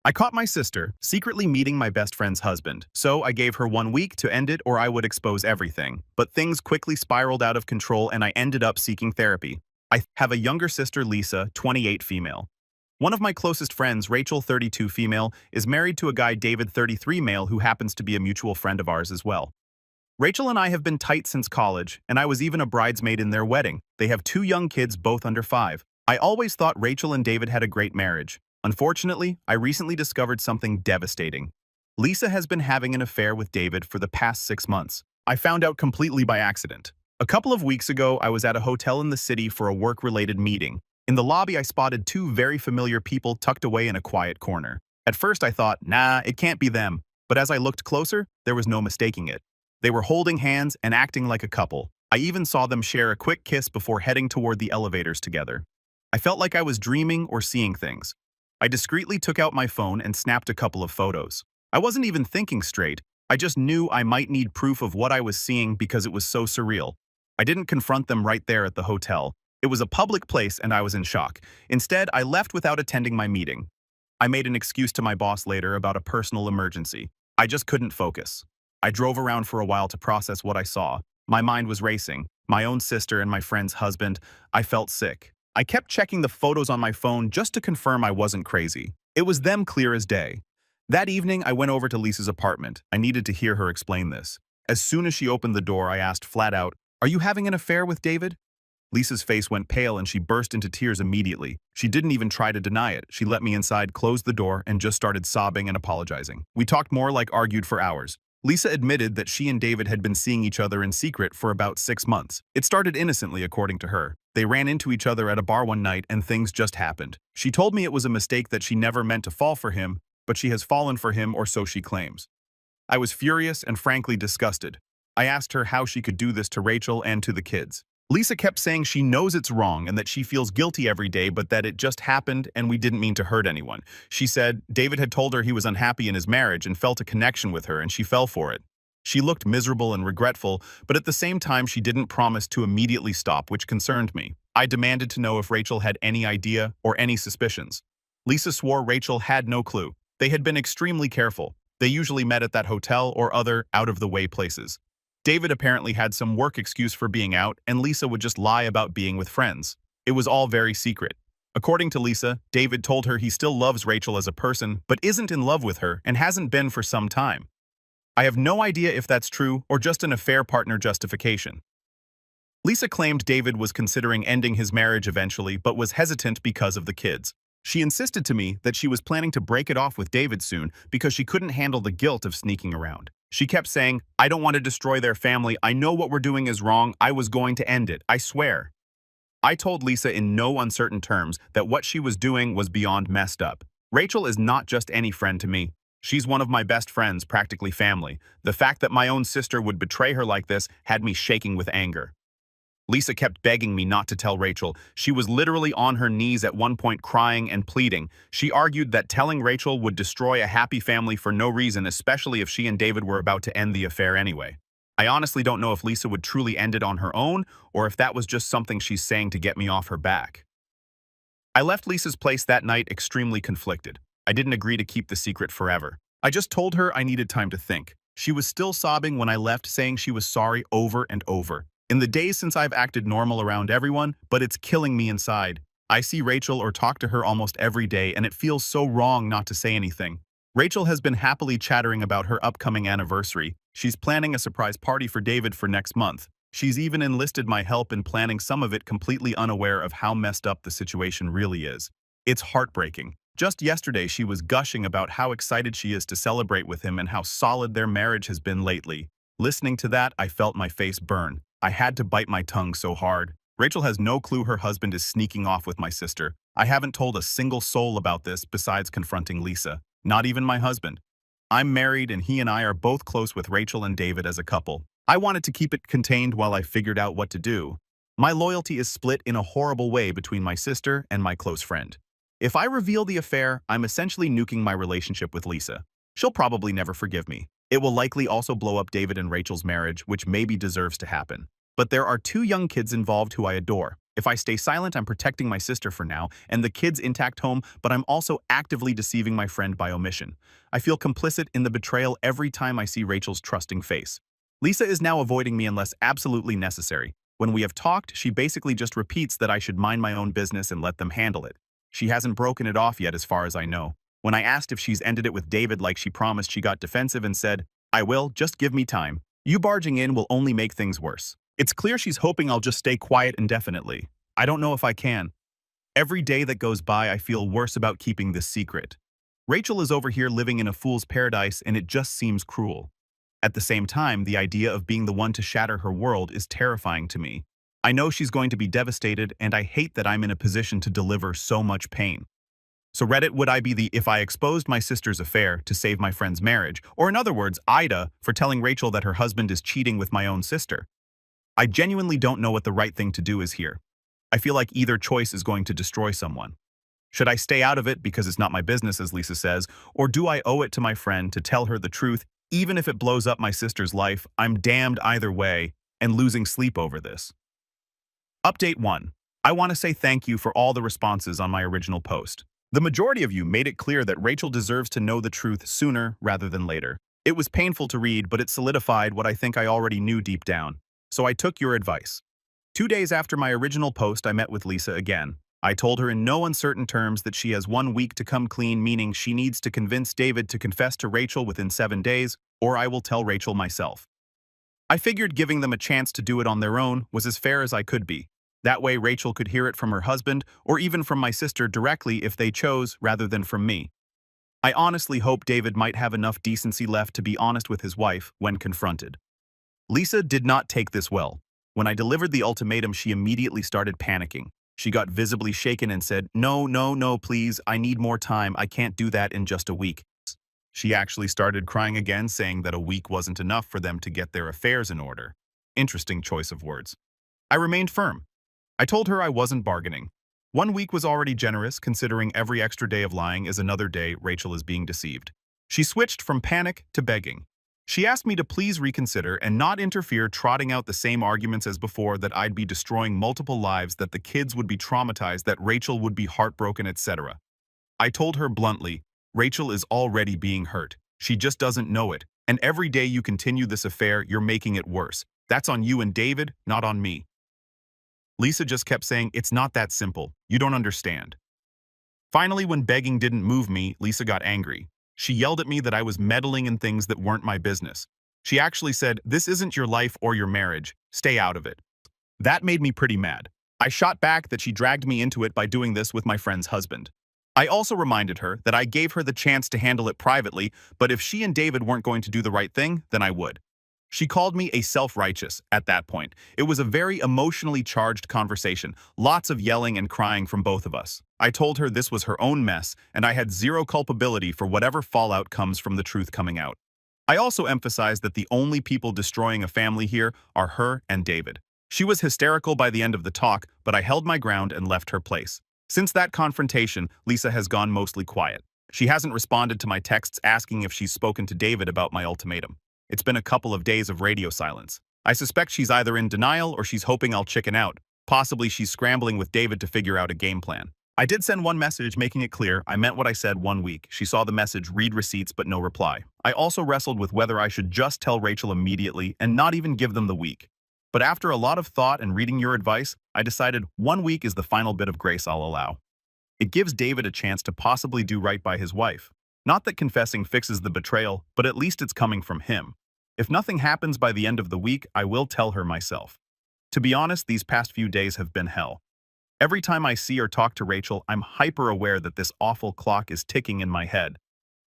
I caught my sister secretly meeting my best friend's husband, so I gave her 1 week to end it or I would expose everything. But things quickly spiraled out of control and I ended up seeking therapy. I have a younger sister, Lisa, 28, female. One of my closest friends, Rachel, 32, female, is married to a guy, David, 33, male, who happens to be a mutual friend of ours as well. Rachel and I have been tight since college, and I was even a bridesmaid in their wedding. They have 2 young kids, both under 5. I always thought Rachel and David had a great marriage. Unfortunately, I recently discovered something devastating. Lisa has been having an affair with David for the past 6 months. I found out completely by accident. A couple of weeks ago, I was at a hotel in the city for a work-related meeting. In the lobby, I spotted 2 very familiar people tucked away in a quiet corner. At first, I thought, nah, it can't be them. But as I looked closer, there was no mistaking it. They were holding hands and acting like a couple. I even saw them share a quick kiss before heading toward the elevators together. I felt like I was dreaming or seeing things. I discreetly took out my phone and snapped a couple of photos. I wasn't even thinking straight. I just knew I might need proof of what I was seeing because it was so surreal. I didn't confront them right there at the hotel. It was a public place and I was in shock. Instead, I left without attending my meeting. I made an excuse to my boss later about a personal emergency. I just couldn't focus. I drove around for a while to process what I saw. My mind was racing. My own sister and my friend's husband. I felt sick. I kept checking the photos on my phone just to confirm I wasn't crazy. It was them clear as day. That evening, I went over to Lisa's apartment. I needed to hear her explain this. As soon as she opened the door, I asked flat out, "Are you having an affair with David?" Lisa's face went pale and she burst into tears immediately. She didn't even try to deny it. She let me inside, closed the door, and just started sobbing and apologizing. We talked more, like argued for hours. Lisa admitted that she and David had been seeing each other in secret for about 6 months. It started innocently, according to her. They ran into each other at a bar one night and things just happened. She told me it was a mistake, that she never meant to fall for him, but she has fallen for him, or so she claims. I was furious and frankly disgusted. I asked her how she could do this to Rachel and to the kids. Lisa kept saying she knows it's wrong and that she feels guilty every day, but that it just happened and we didn't mean to hurt anyone. She said David had told her he was unhappy in his marriage and felt a connection with her, and she fell for it. She looked miserable and regretful, but at the same time she didn't promise to immediately stop, which concerned me. I demanded to know if Rachel had any idea or any suspicions. Lisa swore Rachel had no clue. They had been extremely careful. They usually met at that hotel or other out-of-the-way places. David apparently had some work excuse for being out, and Lisa would just lie about being with friends. It was all very secret. According to Lisa, David told her he still loves Rachel as a person, but isn't in love with her and hasn't been for some time. I have no idea if that's true or just an affair partner justification. Lisa claimed David was considering ending his marriage eventually, but was hesitant because of the kids. She insisted to me that she was planning to break it off with David soon because she couldn't handle the guilt of sneaking around. She kept saying, "I don't want to destroy their family. I know what we're doing is wrong. I was going to end it. I swear." I told Lisa in no uncertain terms that what she was doing was beyond messed up. Rachel is not just any friend to me. She's one of my best friends, practically family. The fact that my own sister would betray her like this had me shaking with anger. Lisa kept begging me not to tell Rachel. She was literally on her knees at one point, crying and pleading. She argued that telling Rachel would destroy a happy family for no reason, especially if she and David were about to end the affair anyway. I honestly don't know if Lisa would truly end it on her own or if that was just something she's saying to get me off her back. I left Lisa's place that night extremely conflicted. I didn't agree to keep the secret forever. I just told her I needed time to think. She was still sobbing when I left, saying she was sorry over and over. In the days since, I've acted normal around everyone, but it's killing me inside. I see Rachel or talk to her almost every day, and it feels so wrong not to say anything. Rachel has been happily chattering about her upcoming anniversary. She's planning a surprise party for David for next month. She's even enlisted my help in planning some of it, completely unaware of how messed up the situation really is. It's heartbreaking. Just yesterday, she was gushing about how excited she is to celebrate with him and how solid their marriage has been lately. Listening to that, I felt my face burn. I had to bite my tongue so hard. Rachel has no clue her husband is sneaking off with my sister. I haven't told a single soul about this besides confronting Lisa. Not even my husband. I'm married and he and I are both close with Rachel and David as a couple. I wanted to keep it contained while I figured out what to do. My loyalty is split in a horrible way between my sister and my close friend. If I reveal the affair, I'm essentially nuking my relationship with Lisa. She'll probably never forgive me. It will likely also blow up David and Rachel's marriage, which maybe deserves to happen. But there are 2 young kids involved who I adore. If I stay silent, I'm protecting my sister for now and the kids intact home, but I'm also actively deceiving my friend by omission. I feel complicit in the betrayal every time I see Rachel's trusting face. Lisa is now avoiding me unless absolutely necessary. When we have talked, she basically just repeats that I should mind my own business and let them handle it. She hasn't broken it off yet as far as I know. When I asked if she's ended it with David like she promised, she got defensive and said, "I will, just give me time. You barging in will only make things worse." It's clear she's hoping I'll just stay quiet indefinitely. I don't know if I can. Every day that goes by, I feel worse about keeping this secret. Rachel is over here living in a fool's paradise and it just seems cruel. At the same time, the idea of being the one to shatter her world is terrifying to me. I know she's going to be devastated and I hate that I'm in a position to deliver so much pain. So Reddit, would I be the if I exposed my sister's affair to save my friend's marriage? Or in other words, Aita for telling Rachel that her husband is cheating with my own sister? I genuinely don't know what the right thing to do is here. I feel like either choice is going to destroy someone. Should I stay out of it because it's not my business, as Lisa says, or do I owe it to my friend to tell her the truth, even if it blows up my sister's life? I'm damned either way and losing sleep over this. Update 1. I want to say thank you for all the responses on my original post. The majority of you made it clear that Rachel deserves to know the truth sooner rather than later. It was painful to read, but it solidified what I think I already knew deep down. So I took your advice. 2 days after my original post, I met with Lisa again. I told her in no uncertain terms that she has 1 week to come clean, meaning she needs to convince David to confess to Rachel within 7 days, or I will tell Rachel myself. I figured giving them a chance to do it on their own was as fair as I could be. That way Rachel could hear it from her husband, or even from my sister directly if they chose, rather than from me. I honestly hope David might have enough decency left to be honest with his wife when confronted. Lisa did not take this well. When I delivered the ultimatum, she immediately started panicking. She got visibly shaken and said, "No, no, no, please, I need more time. I can't do that in just a week." She actually started crying again, saying that a week wasn't enough for them to get their affairs in order. Interesting choice of words. I remained firm. I told her I wasn't bargaining. 1 week was already generous, considering every extra day of lying is another day Rachel is being deceived. She switched from panic to begging. She asked me to please reconsider and not interfere, trotting out the same arguments as before, that I'd be destroying multiple lives, that the kids would be traumatized, that Rachel would be heartbroken, etc. I told her bluntly, Rachel is already being hurt. She just doesn't know it, and every day you continue this affair, you're making it worse. That's on you and David, not on me. Lisa just kept saying, "It's not that simple. You don't understand." Finally, when begging didn't move me, Lisa got angry. She yelled at me that I was meddling in things that weren't my business. She actually said, "This isn't your life or your marriage. Stay out of it." That made me pretty mad. I shot back that she dragged me into it by doing this with my friend's husband. I also reminded her that I gave her the chance to handle it privately, but if she and David weren't going to do the right thing, then I would. She called me a self-righteous at that point. It was a very emotionally charged conversation, lots of yelling and crying from both of us. I told her this was her own mess, and I had zero culpability for whatever fallout comes from the truth coming out. I also emphasized that the only people destroying a family here are her and David. She was hysterical by the end of the talk, but I held my ground and left her place. Since that confrontation, Lisa has gone mostly quiet. She hasn't responded to my texts asking if she's spoken to David about my ultimatum. It's been a couple of days of radio silence. I suspect she's either in denial or she's hoping I'll chicken out. Possibly she's scrambling with David to figure out a game plan. I did send one message making it clear I meant what I said 1 week. She saw the message, read receipts, but no reply. I also wrestled with whether I should just tell Rachel immediately and not even give them the week. But after a lot of thought and reading your advice, I decided 1 week is the final bit of grace I'll allow. It gives David a chance to possibly do right by his wife. Not that confessing fixes the betrayal, but at least it's coming from him. If nothing happens by the end of the week, I will tell her myself. To be honest, these past few days have been hell. Every time I see or talk to Rachel, I'm hyper-aware that this awful clock is ticking in my head.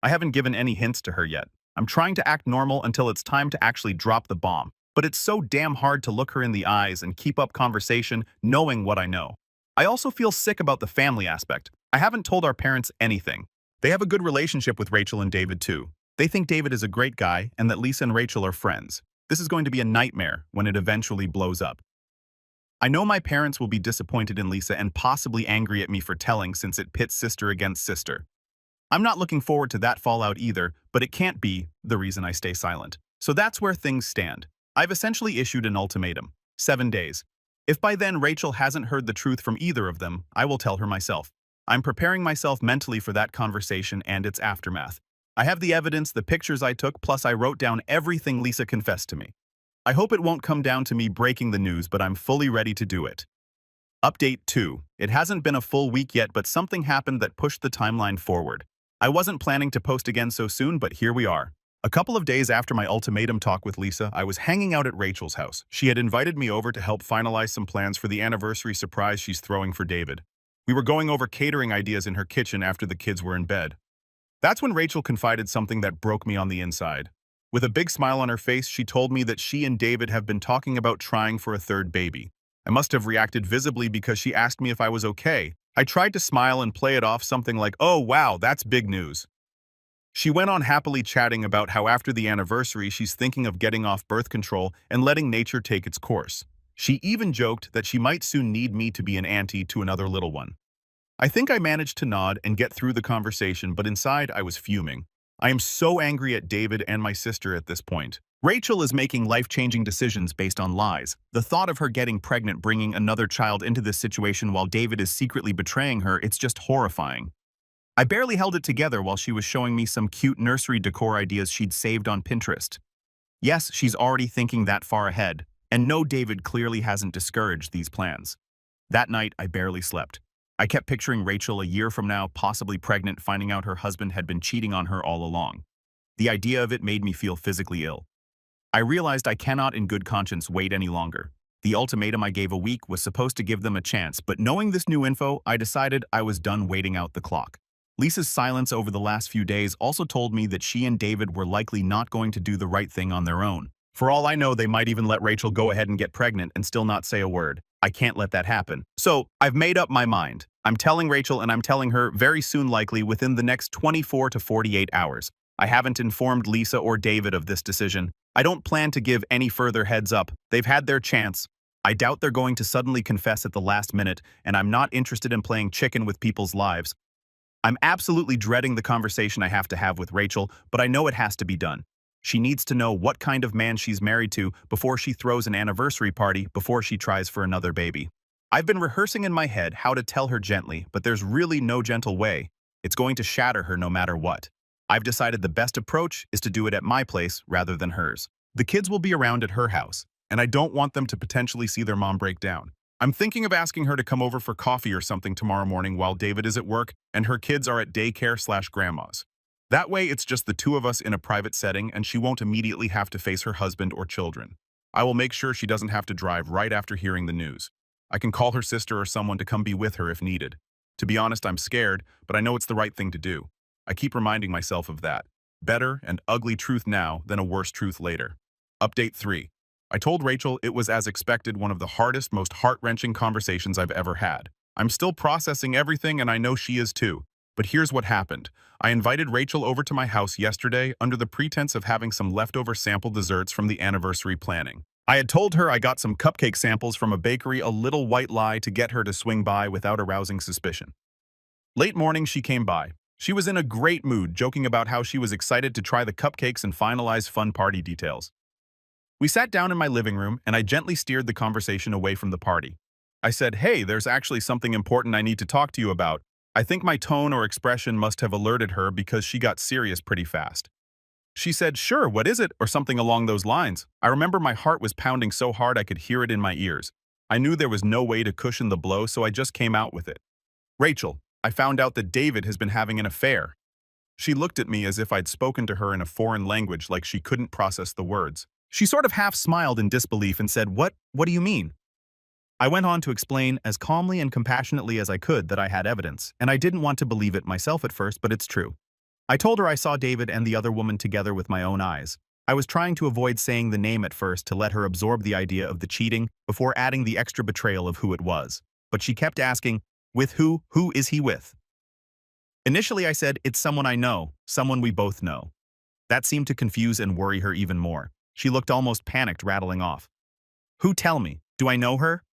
I haven't given any hints to her yet. I'm trying to act normal until it's time to actually drop the bomb. But it's so damn hard to look her in the eyes and keep up conversation knowing what I know. I also feel sick about the family aspect. I haven't told our parents anything. They have a good relationship with Rachel and David too. They think David is a great guy and that Lisa and Rachel are friends. This is going to be a nightmare when it eventually blows up. I know my parents will be disappointed in Lisa and possibly angry at me for telling, since it pits sister against sister. I'm not looking forward to that fallout either, but it can't be the reason I stay silent. So that's where things stand. I've essentially issued an ultimatum. 7 days. If by then Rachel hasn't heard the truth from either of them, I will tell her myself. I'm preparing myself mentally for that conversation and its aftermath. I have the evidence, the pictures I took, plus I wrote down everything Lisa confessed to me. I hope it won't come down to me breaking the news, but I'm fully ready to do it. Update 2. It hasn't been a full week yet, but something happened that pushed the timeline forward. I wasn't planning to post again so soon, but here we are. A couple of days after my ultimatum talk with Lisa, I was hanging out at Rachel's house. She had invited me over to help finalize some plans for the anniversary surprise she's throwing for David. We were going over catering ideas in her kitchen after the kids were in bed. That's when Rachel confided something that broke me on the inside. With a big smile on her face, she told me that she and David have been talking about trying for a third baby. I must have reacted visibly because she asked me if I was okay. I tried to smile and play it off something like, "Oh wow, that's big news." She went on happily chatting about how after the anniversary she's thinking of getting off birth control and letting nature take its course. She even joked that she might soon need me to be an auntie to another little one. I think I managed to nod and get through the conversation, but inside I was fuming. I am so angry at David and my sister at this point. Rachel is making life-changing decisions based on lies. The thought of her getting pregnant, bringing another child into this situation while David is secretly betraying her, it's just horrifying. I barely held it together while she was showing me some cute nursery decor ideas she'd saved on Pinterest. Yes, she's already thinking that far ahead, and no, David clearly hasn't discouraged these plans. That night, I barely slept. I kept picturing Rachel a year from now, possibly pregnant, finding out her husband had been cheating on her all along. The idea of it made me feel physically ill. I realized I cannot in good conscience wait any longer. The ultimatum I gave a week was supposed to give them a chance, but knowing this new info, I decided I was done waiting out the clock. Lisa's silence over the last few days also told me that she and David were likely not going to do the right thing on their own. For all I know, they might even let Rachel go ahead and get pregnant and still not say a word. I can't let that happen. So, I've made up my mind. I'm telling Rachel, and I'm telling her very soon, likely within the next 24 to 48 hours. I haven't informed Lisa or David of this decision. I don't plan to give any further heads up. They've had their chance. I doubt they're going to suddenly confess at the last minute, and I'm not interested in playing chicken with people's lives. I'm absolutely dreading the conversation I have to have with Rachel, but I know it has to be done. She needs to know what kind of man she's married to before she throws an anniversary party, before she tries for another baby. I've been rehearsing in my head how to tell her gently, but there's really no gentle way. It's going to shatter her no matter what. I've decided the best approach is to do it at my place rather than hers. The kids will be around at her house, and I don't want them to potentially see their mom break down. I'm thinking of asking her to come over for coffee or something tomorrow morning while David is at work and her kids are at daycare/grandma's. That way it's just the two of us in a private setting and she won't immediately have to face her husband or children. I will make sure she doesn't have to drive right after hearing the news. I can call her sister or someone to come be with her if needed. To be honest, I'm scared, but I know it's the right thing to do. I keep reminding myself of that. Better and ugly truth now than a worse truth later. Update 3. I told Rachel it was, as expected, one of the hardest, most heart-wrenching conversations I've ever had. I'm still processing everything and I know she is too. But here's what happened. I invited Rachel over to my house yesterday under the pretense of having some leftover sample desserts from the anniversary planning. I had told her I got some cupcake samples from a bakery, a little white lie to get her to swing by without arousing suspicion. Late morning, she came by. She was in a great mood, joking about how she was excited to try the cupcakes and finalize fun party details. We sat down in my living room, and I gently steered the conversation away from the party. I said, "Hey, there's actually something important I need to talk to you about." I think my tone or expression must have alerted her because she got serious pretty fast. She said, "Sure, what is it?" or something along those lines. I remember my heart was pounding so hard I could hear it in my ears. I knew there was no way to cushion the blow, so I just came out with it. "Rachel, I found out that David has been having an affair." She looked at me as if I'd spoken to her in a foreign language, like she couldn't process the words. She sort of half smiled in disbelief and said, What do you mean?" I went on to explain as calmly and compassionately as I could that I had evidence, and I didn't want to believe it myself at first, but it's true. I told her I saw David and the other woman together with my own eyes. I was trying to avoid saying the name at first to let her absorb the idea of the cheating before adding the extra betrayal of who it was. But she kept asking, "With who? Who is he with?" Initially I said, "It's someone I know, someone we both know." That seemed to confuse and worry her even more. She looked almost panicked, rattling off. "Who? Tell me. Do I know her?"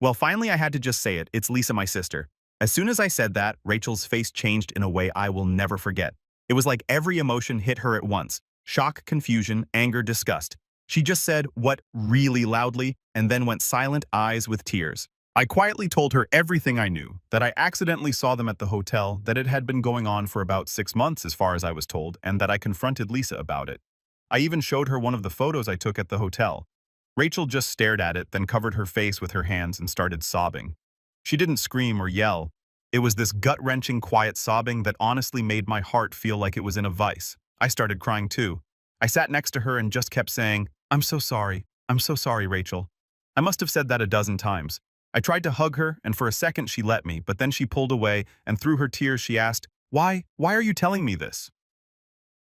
Well, finally I had to just say it. "It's Lisa, my sister." As soon as I said that, Rachel's face changed in a way I will never forget. It was like every emotion hit her at once. Shock, confusion, anger, disgust. She just said, "What?" really loudly, and then went silent, eyes with tears. I quietly told her everything I knew, that I accidentally saw them at the hotel, that it had been going on for about 6 months as far as I was told, and that I confronted Lisa about it. I even showed her one of the photos I took at the hotel. Rachel just stared at it, then covered her face with her hands and started sobbing. She didn't scream or yell. It was this gut-wrenching, quiet sobbing that honestly made my heart feel like it was in a vice. I started crying too. I sat next to her and just kept saying, "I'm so sorry. I'm so sorry, Rachel." I must have said that a dozen times. I tried to hug her, and for a second she let me, but then she pulled away, and through her tears she asked, Why are you telling me this?"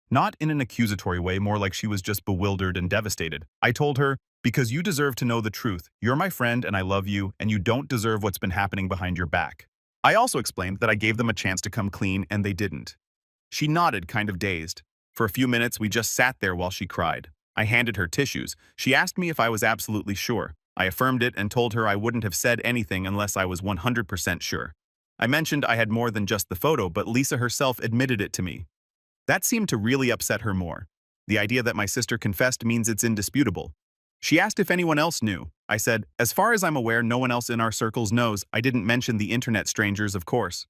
Not in an accusatory way, more like she was just bewildered and devastated. I told her, "Because you deserve to know the truth. You're my friend and I love you, and you don't deserve what's been happening behind your back." I also explained that I gave them a chance to come clean, and they didn't. She nodded, kind of dazed. For a few minutes, we just sat there while she cried. I handed her tissues. She asked me if I was absolutely sure. I affirmed it and told her I wouldn't have said anything unless I was 100% sure. I mentioned I had more than just the photo, but Lisa herself admitted it to me. That seemed to really upset her more. The idea that my sister confessed means it's indisputable. She asked if anyone else knew. I said, "As far as I'm aware, no one else in our circles knows." I didn't mention the internet strangers, of course.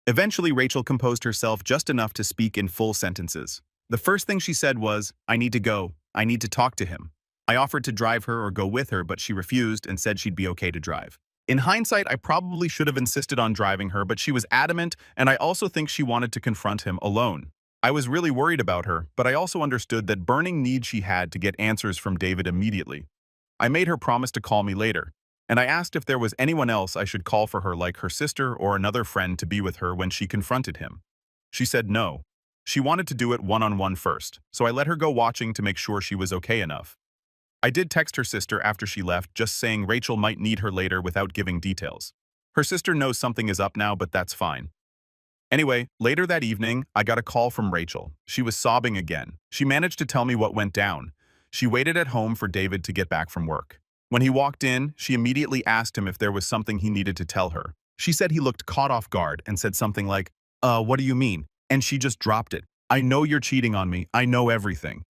Eventually, Rachel composed herself just enough to speak in full sentences. The first thing she said was, "I need to go. I need to talk to him." I offered to drive her or go with her, but she refused and said she'd be okay to drive. In hindsight, I probably should have insisted on driving her, but she was adamant, and I also think she wanted to confront him alone. I was really worried about her, but I also understood that burning need she had to get answers from David immediately. I made her promise to call me later, and I asked if there was anyone else I should call for her, like her sister or another friend, to be with her when she confronted him. She said no. She wanted to do it one-on-one first, so I let her go watching to make sure she was okay enough. I did text her sister after she left, just saying Rachel might need her later without giving details. Her sister knows something is up now, but that's fine. Anyway, later that evening, I got a call from Rachel. She was sobbing again. She managed to tell me what went down. She waited at home for David to get back from work. When he walked in, she immediately asked him if there was something he needed to tell her. She said he looked caught off guard and said something like, What do you mean?" And she just dropped it. "I know you're cheating on me. I know everything."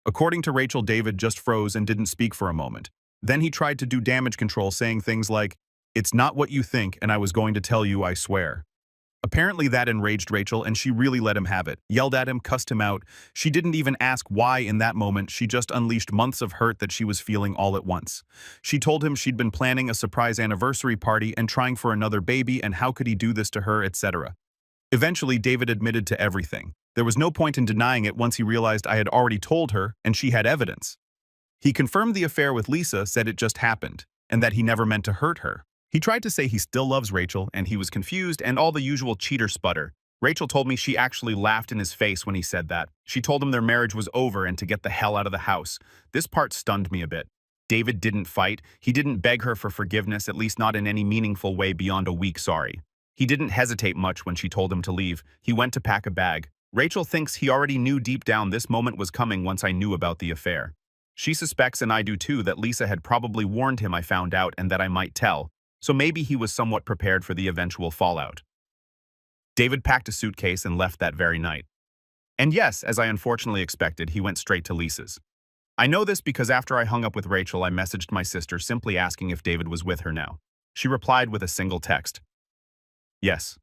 According to Rachel, David just froze and didn't speak for a moment. Then he tried to do damage control, saying things like, "It's not what you think, and I was going to tell you, I swear." Apparently that enraged Rachel, and she really let him have it. Yelled at him, cussed him out. She didn't even ask why in that moment. She just unleashed months of hurt that she was feeling all at once. She told him she'd been planning a surprise anniversary party and trying for another baby, and how could he do this to her, etc. Eventually, David admitted to everything. There was no point in denying it once he realized I had already told her, and she had evidence. He confirmed the affair with Lisa, said it just happened, and that he never meant to hurt her. He tried to say he still loves Rachel, and he was confused, and all the usual cheater sputter. Rachel told me she actually laughed in his face when he said that. She told him their marriage was over and to get the hell out of the house. This part stunned me a bit. David didn't fight. He didn't beg her for forgiveness, at least not in any meaningful way beyond a weak sorry. He didn't hesitate much when she told him to leave. He went to pack a bag. Rachel thinks he already knew deep down this moment was coming once I knew about the affair. She suspects, and I do too, that Lisa had probably warned him I found out and that I might tell, so maybe he was somewhat prepared for the eventual fallout. David packed a suitcase and left that very night. And yes, as I unfortunately expected, he went straight to Lisa's. I know this because after I hung up with Rachel, I messaged my sister simply asking if David was with her now. She replied with a single text. "Yes.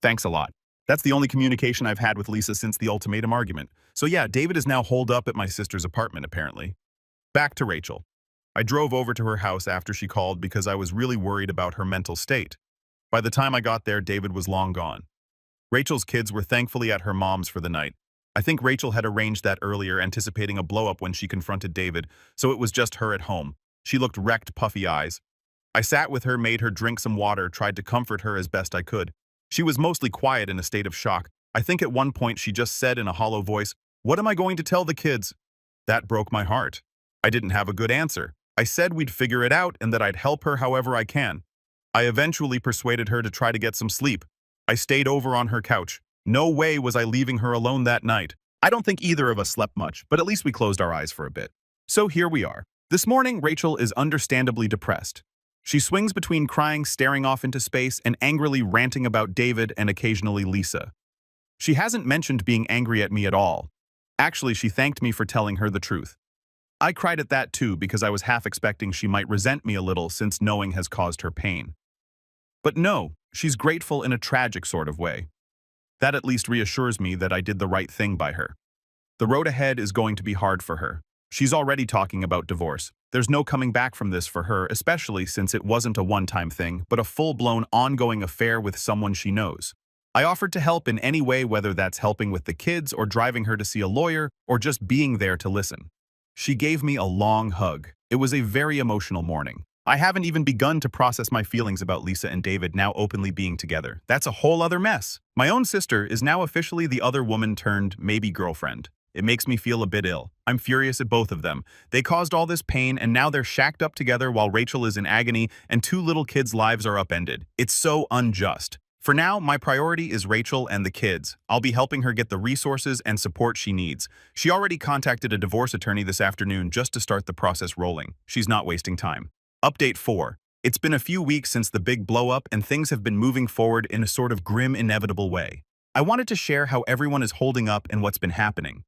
Thanks a lot." That's the only communication I've had with Lisa since the ultimatum argument. So yeah, David is now holed up at my sister's apartment, apparently. Back to Rachel. I drove over to her house after she called because I was really worried about her mental state. By the time I got there, David was long gone. Rachel's kids were thankfully at her mom's for the night. I think Rachel had arranged that earlier, anticipating a blow-up when she confronted David, so it was just her at home. She looked wrecked, puffy eyes. I sat with her, made her drink some water, tried to comfort her as best I could. She was mostly quiet in a state of shock. I think at one point she just said in a hollow voice, "What am I going to tell the kids?" That broke my heart. I didn't have a good answer. I said we'd figure it out and that I'd help her however I can. I eventually persuaded her to try to get some sleep. I stayed over on her couch. No way was I leaving her alone that night. I don't think either of us slept much, but at least we closed our eyes for a bit. So here we are. This morning, Rachel is understandably depressed. She swings between crying, staring off into space, and angrily ranting about David and occasionally Lisa. She hasn't mentioned being angry at me at all. Actually, she thanked me for telling her the truth. I cried at that too because I was half expecting she might resent me a little since knowing has caused her pain. But no, she's grateful in a tragic sort of way. That at least reassures me that I did the right thing by her. The road ahead is going to be hard for her. She's already talking about divorce. There's no coming back from this for her, especially since it wasn't a one-time thing, but a full-blown ongoing affair with someone she knows. I offered to help in any way, whether that's helping with the kids or driving her to see a lawyer or just being there to listen. She gave me a long hug. It was a very emotional morning. I haven't even begun to process my feelings about Lisa and David now openly being together. That's a whole other mess. My own sister is now officially the other woman turned maybe girlfriend. It makes me feel a bit ill. I'm furious at both of them. They caused all this pain and now they're shacked up together while Rachel is in agony and two little kids' lives are upended. It's so unjust. For now, my priority is Rachel and the kids. I'll be helping her get the resources and support she needs. She already contacted a divorce attorney this afternoon just to start the process rolling. She's not wasting time. Update 4. It's been a few weeks since the big blow-up and things have been moving forward in a sort of grim, inevitable way. I wanted to share how everyone is holding up and what's been happening.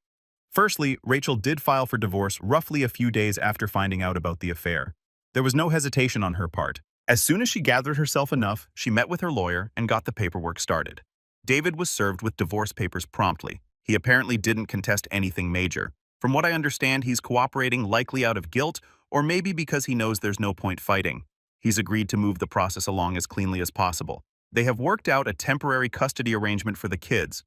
Firstly, Rachel did file for divorce roughly a few days after finding out about the affair. There was no hesitation on her part. As soon as she gathered herself enough, she met with her lawyer and got the paperwork started. David was served with divorce papers promptly. He apparently didn't contest anything major. From what I understand, he's cooperating likely out of guilt or maybe because he knows there's no point fighting. He's agreed to move the process along as cleanly as possible. They have worked out a temporary custody arrangement for the kids.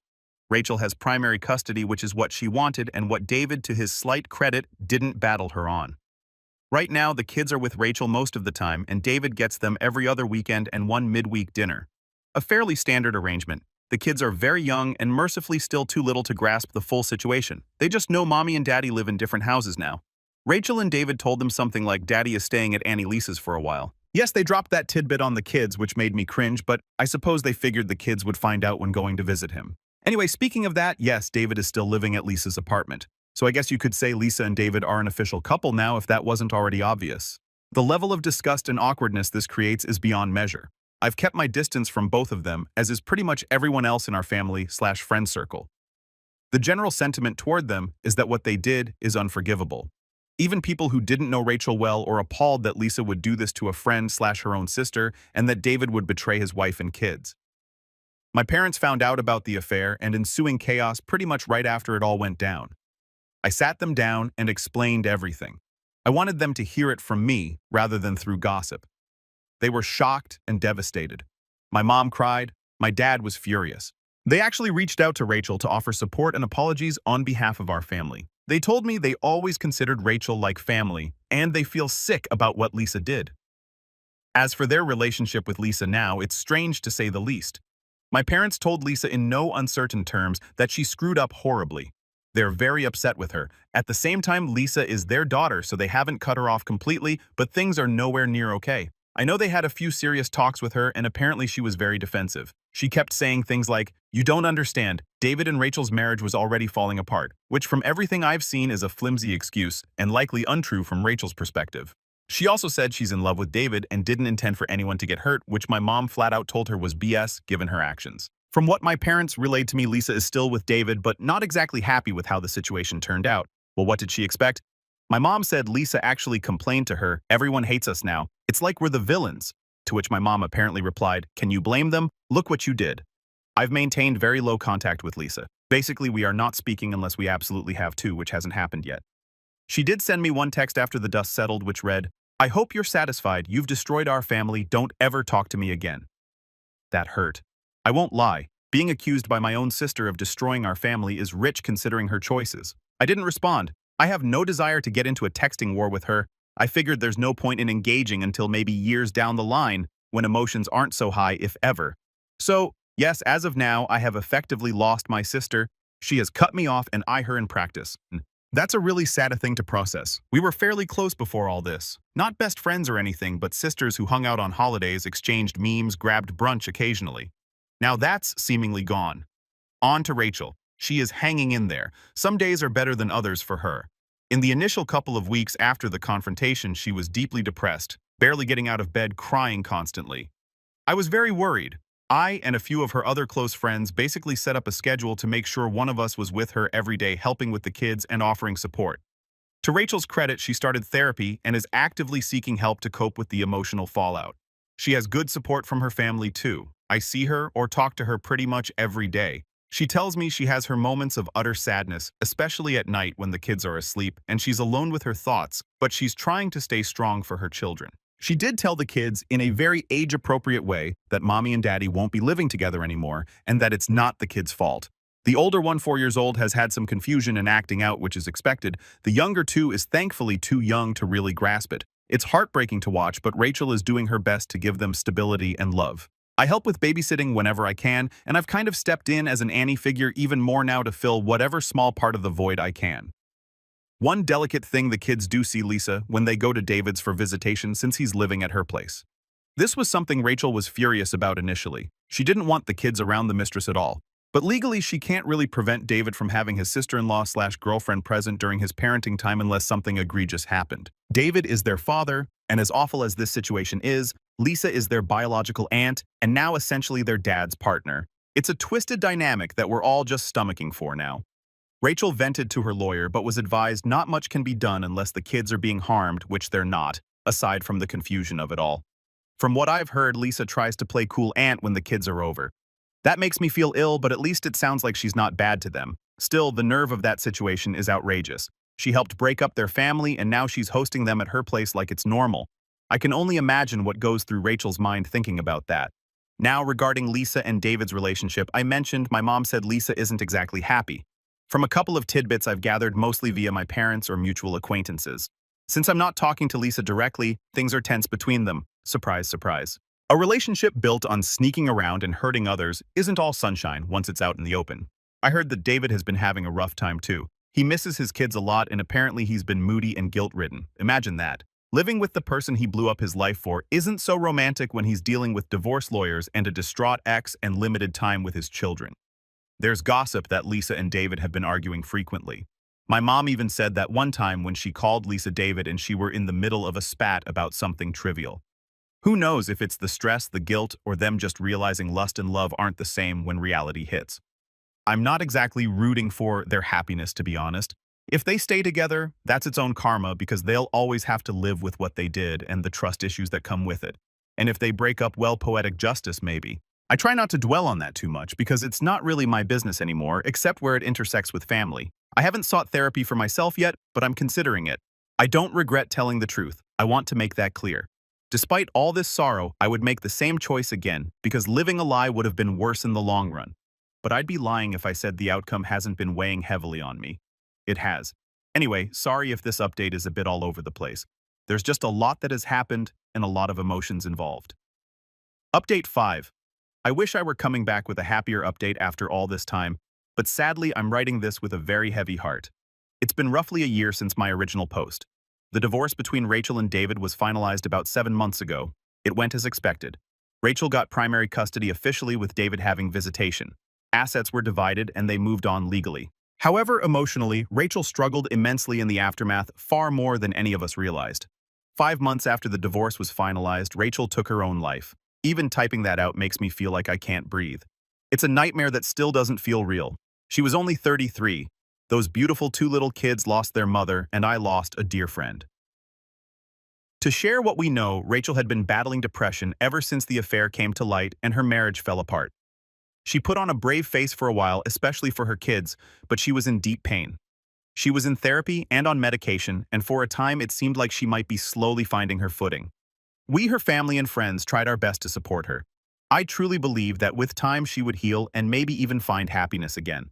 Rachel has primary custody, which is what she wanted and what David, to his slight credit, didn't battle her on. Right now, the kids are with Rachel most of the time, and David gets them every other weekend and one midweek dinner. A fairly standard arrangement. The kids are very young and mercifully still too little to grasp the full situation. They just know mommy and daddy live in different houses now. Rachel and David told them something like daddy is staying at Annie Lisa's for a while. Yes, they dropped that tidbit on the kids, which made me cringe, but I suppose they figured the kids would find out when going to visit him. Anyway, speaking of that, yes, David is still living at Lisa's apartment. So I guess you could say Lisa and David are an official couple now if that wasn't already obvious. The level of disgust and awkwardness this creates is beyond measure. I've kept my distance from both of them, as is pretty much everyone else in our family/friend circle. The general sentiment toward them is that what they did is unforgivable. Even people who didn't know Rachel well or appalled that Lisa would do this to a friend/her own sister and that David would betray his wife and kids. My parents found out about the affair and ensuing chaos pretty much right after it all went down. I sat them down and explained everything. I wanted them to hear it from me rather than through gossip. They were shocked and devastated. My mom cried. My dad was furious. They actually reached out to Rachel to offer support and apologies on behalf of our family. They told me they always considered Rachel like family, and they feel sick about what Lisa did. As for their relationship with Lisa now, it's strange to say the least. My parents told Lisa in no uncertain terms that she screwed up horribly. They're very upset with her. At the same time, Lisa is their daughter, so they haven't cut her off completely, but things are nowhere near okay. I know they had a few serious talks with her, and apparently she was very defensive. She kept saying things like, "You don't understand, David and Rachel's marriage was already falling apart," which from everything I've seen is a flimsy excuse, and likely untrue from Rachel's perspective. She also said she's in love with David and didn't intend for anyone to get hurt, which my mom flat out told her was BS given her actions. From what my parents relayed to me, Lisa is still with David, but not exactly happy with how the situation turned out. Well, what did she expect? My mom said Lisa actually complained to her, "Everyone hates us now. It's like we're the villains." To which my mom apparently replied, "Can you blame them? Look what you did." I've maintained very low contact with Lisa. Basically, we are not speaking unless we absolutely have to, which hasn't happened yet. She did send me one text after the dust settled, which read, "I hope you're satisfied. You've destroyed our family. Don't ever talk to me again." That hurt. I won't lie. Being accused by my own sister of destroying our family is rich considering her choices. I didn't respond. I have no desire to get into a texting war with her. I figured there's no point in engaging until maybe years down the line when emotions aren't so high, if ever. So, yes, as of now, I have effectively lost my sister. She has cut me off and I her in practice. That's a really sad thing to process. We were fairly close before all this. Not best friends or anything, but sisters who hung out on holidays, exchanged memes, grabbed brunch occasionally. Now that's seemingly gone. On to Rachel. She is hanging in there. Some days are better than others for her. In the initial couple of weeks after the confrontation, she was deeply depressed, barely getting out of bed, crying constantly. I was very worried. I and a few of her other close friends basically set up a schedule to make sure one of us was with her every day, helping with the kids and offering support. To Rachel's credit, she started therapy and is actively seeking help to cope with the emotional fallout. She has good support from her family too. I see her or talk to her pretty much every day. She tells me she has her moments of utter sadness, especially at night when the kids are asleep and she's alone with her thoughts, but she's trying to stay strong for her children. She did tell the kids in a very age-appropriate way that mommy and daddy won't be living together anymore and that it's not the kids' fault. The older one, 4 years old, has had some confusion in acting out, which is expected. The younger two is thankfully too young to really grasp it. It's heartbreaking to watch, but Rachel is doing her best to give them stability and love. I help with babysitting whenever I can, and I've kind of stepped in as an Annie figure even more now to fill whatever small part of the void I can. One delicate thing the kids do see Lisa when they go to David's for visitation since he's living at her place. This was something Rachel was furious about initially. She didn't want the kids around the mistress at all. But legally, she can't really prevent David from having his sister-in-law/girlfriend present during his parenting time unless something egregious happened. David is their father, and as awful as this situation is, Lisa is their biological aunt and now essentially their dad's partner. It's a twisted dynamic that we're all just stomaching for now. Rachel vented to her lawyer but was advised not much can be done unless the kids are being harmed, which they're not, aside from the confusion of it all. From what I've heard, Lisa tries to play cool aunt when the kids are over. That makes me feel ill, but at least it sounds like she's not bad to them. Still, the nerve of that situation is outrageous. She helped break up their family, and now she's hosting them at her place like it's normal. I can only imagine what goes through Rachel's mind thinking about that. Now, regarding Lisa and David's relationship, I mentioned my mom said Lisa isn't exactly happy. From a couple of tidbits I've gathered mostly via my parents or mutual acquaintances. Since I'm not talking to Lisa directly, things are tense between them. Surprise, surprise. A relationship built on sneaking around and hurting others isn't all sunshine once it's out in the open. I heard that David has been having a rough time too. He misses his kids a lot and apparently he's been moody and guilt-ridden. Imagine that. Living with the person he blew up his life for isn't so romantic when he's dealing with divorce lawyers and a distraught ex and limited time with his children. There's gossip that Lisa and David have been arguing frequently. My mom even said that one time when she called Lisa David and she were in the middle of a spat about something trivial. Who knows if it's the stress, the guilt, or them just realizing lust and love aren't the same when reality hits. I'm not exactly rooting for their happiness, to be honest. If they stay together, that's its own karma because they'll always have to live with what they did and the trust issues that come with it. And if they break up, well, poetic justice maybe. I try not to dwell on that too much because it's not really my business anymore, except where it intersects with family. I haven't sought therapy for myself yet, but I'm considering it. I don't regret telling the truth. I want to make that clear. Despite all this sorrow, I would make the same choice again because living a lie would have been worse in the long run. But I'd be lying if I said the outcome hasn't been weighing heavily on me. It has. Anyway, sorry if this update is a bit all over the place. There's just a lot that has happened and a lot of emotions involved. Update 5. I wish I were coming back with a happier update after all this time, but sadly I'm writing this with a very heavy heart. It's been roughly a year since my original post. The divorce between Rachel and David was finalized about 7 months ago. It went as expected. Rachel got primary custody officially with David having visitation. Assets were divided and they moved on legally. However, emotionally, Rachel struggled immensely in the aftermath, far more than any of us realized. 5 months after the divorce was finalized, Rachel took her own life. Even typing that out makes me feel like I can't breathe. It's a nightmare that still doesn't feel real. She was only 33. Those beautiful 2 little kids lost their mother, and I lost a dear friend. To share what we know, Rachel had been battling depression ever since the affair came to light and her marriage fell apart. She put on a brave face for a while, especially for her kids, but she was in deep pain. She was in therapy and on medication, and for a time it seemed like she might be slowly finding her footing. We, her family and friends, tried our best to support her. I truly believed that with time she would heal and maybe even find happiness again.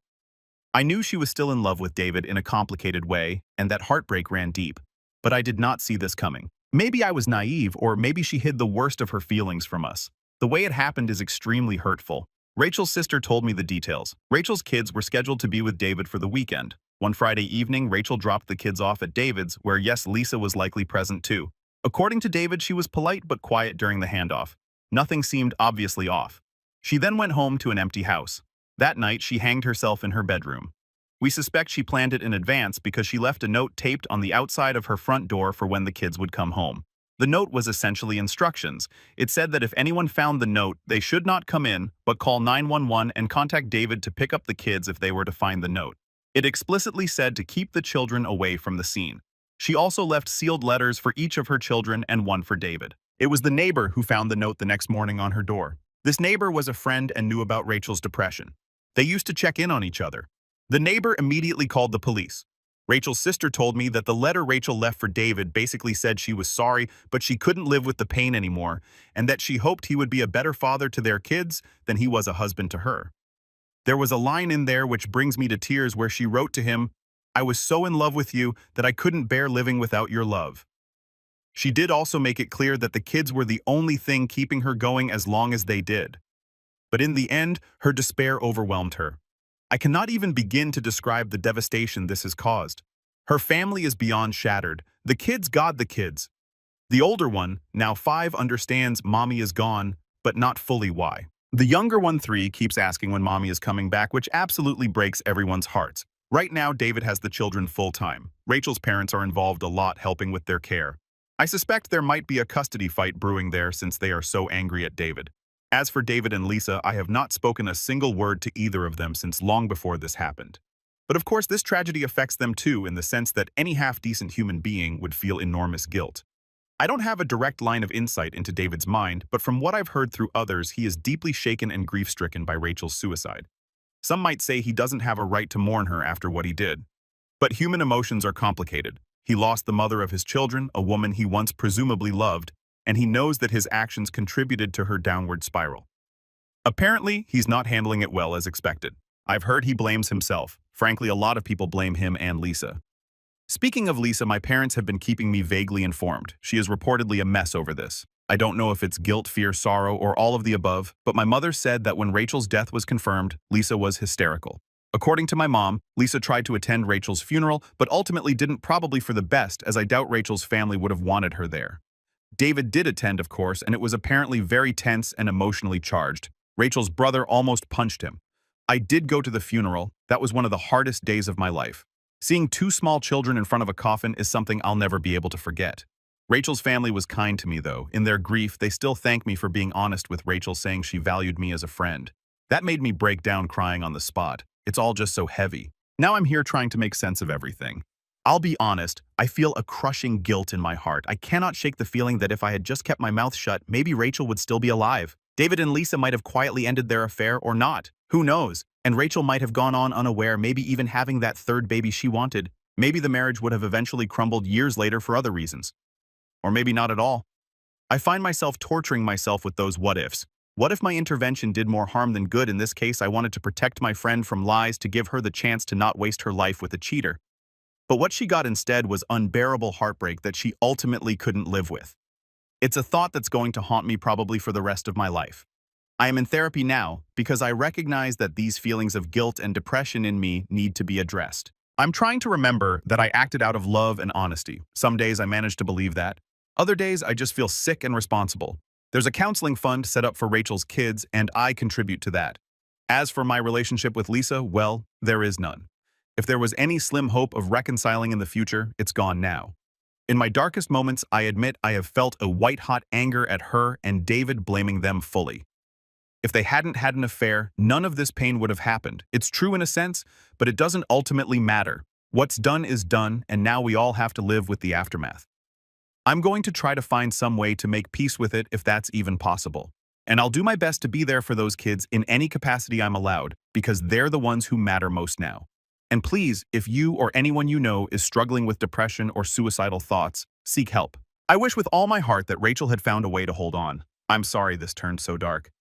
I knew she was still in love with David in a complicated way, and that heartbreak ran deep. But I did not see this coming. Maybe I was naive, or maybe she hid the worst of her feelings from us. The way it happened is extremely hurtful. Rachel's sister told me the details. Rachel's kids were scheduled to be with David for the weekend. One Friday evening, Rachel dropped the kids off at David's, where yes, Lisa was likely present too. According to David, she was polite but quiet during the handoff. Nothing seemed obviously off. She then went home to an empty house. That night, she hanged herself in her bedroom. We suspect she planned it in advance because she left a note taped on the outside of her front door for when the kids would come home. The note was essentially instructions. It said that if anyone found the note, they should not come in, but call 911 and contact David to pick up the kids if they were to find the note. It explicitly said to keep the children away from the scene. She also left sealed letters for each of her children and one for David. It was the neighbor who found the note the next morning on her door. This neighbor was a friend and knew about Rachel's depression. They used to check in on each other. The neighbor immediately called the police. Rachel's sister told me that the letter Rachel left for David basically said she was sorry, but she couldn't live with the pain anymore, and that she hoped he would be a better father to their kids than he was a husband to her. There was a line in there which brings me to tears where she wrote to him, "I was so in love with you that I couldn't bear living without your love." She did also make it clear that the kids were the only thing keeping her going as long as they did. But in the end, her despair overwhelmed her. I cannot even begin to describe the devastation this has caused. Her family is beyond shattered. The kids got the kids. The older one, now 5, understands mommy is gone, but not fully why. The younger one, 3, keeps asking when mommy is coming back, which absolutely breaks everyone's hearts. Right now, David has the children full-time. Rachel's parents are involved a lot helping with their care. I suspect there might be a custody fight brewing there since they are so angry at David. As for David and Lisa, I have not spoken a single word to either of them since long before this happened. But of course, this tragedy affects them too in the sense that any half-decent human being would feel enormous guilt. I don't have a direct line of insight into David's mind, but from what I've heard through others, he is deeply shaken and grief-stricken by Rachel's suicide. Some might say he doesn't have a right to mourn her after what he did. But human emotions are complicated. He lost the mother of his children, a woman he once presumably loved, and he knows that his actions contributed to her downward spiral. Apparently, he's not handling it well as expected. I've heard he blames himself. Frankly, a lot of people blame him and Lisa. Speaking of Lisa, my parents have been keeping me vaguely informed. She is reportedly a mess over this. I don't know if it's guilt, fear, sorrow, or all of the above, but my mother said that when Rachel's death was confirmed, Lisa was hysterical. According to my mom, Lisa tried to attend Rachel's funeral, but ultimately didn't, probably for the best, as I doubt Rachel's family would have wanted her there. David did attend, of course, and it was apparently very tense and emotionally charged. Rachel's brother almost punched him. I did go to the funeral. That was one of the hardest days of my life. Seeing 2 small children in front of a coffin is something I'll never be able to forget. Rachel's family was kind to me, though. In their grief, they still thank me for being honest with Rachel, saying she valued me as a friend. That made me break down crying on the spot. It's all just so heavy. Now I'm here trying to make sense of everything. I'll be honest, I feel a crushing guilt in my heart. I cannot shake the feeling that if I had just kept my mouth shut, maybe Rachel would still be alive. David and Lisa might have quietly ended their affair or not. Who knows? And Rachel might have gone on unaware, maybe even having that 3rd baby she wanted. Maybe the marriage would have eventually crumbled years later for other reasons. Or maybe not at all. I find myself torturing myself with those what-ifs. What if my intervention did more harm than good? In this case, I wanted to protect my friend from lies, to give her the chance to not waste her life with a cheater. But what she got instead was unbearable heartbreak that she ultimately couldn't live with. It's a thought that's going to haunt me probably for the rest of my life. I am in therapy now because I recognize that these feelings of guilt and depression in me need to be addressed. I'm trying to remember that I acted out of love and honesty. Some days I manage to believe that. Other days I just feel sick and responsible. There's a counseling fund set up for Rachel's kids, and I contribute to that. As for my relationship with Lisa, well, there is none. If there was any slim hope of reconciling in the future, it's gone now. In my darkest moments, I admit I have felt a white-hot anger at her and David, blaming them fully. If they hadn't had an affair, none of this pain would have happened. It's true in a sense, but it doesn't ultimately matter. What's done is done, and now we all have to live with the aftermath. I'm going to try to find some way to make peace with it if that's even possible. And I'll do my best to be there for those kids in any capacity I'm allowed, because they're the ones who matter most now. And please, if you or anyone you know is struggling with depression or suicidal thoughts, seek help. I wish with all my heart that Rachel had found a way to hold on. I'm sorry this turned so dark.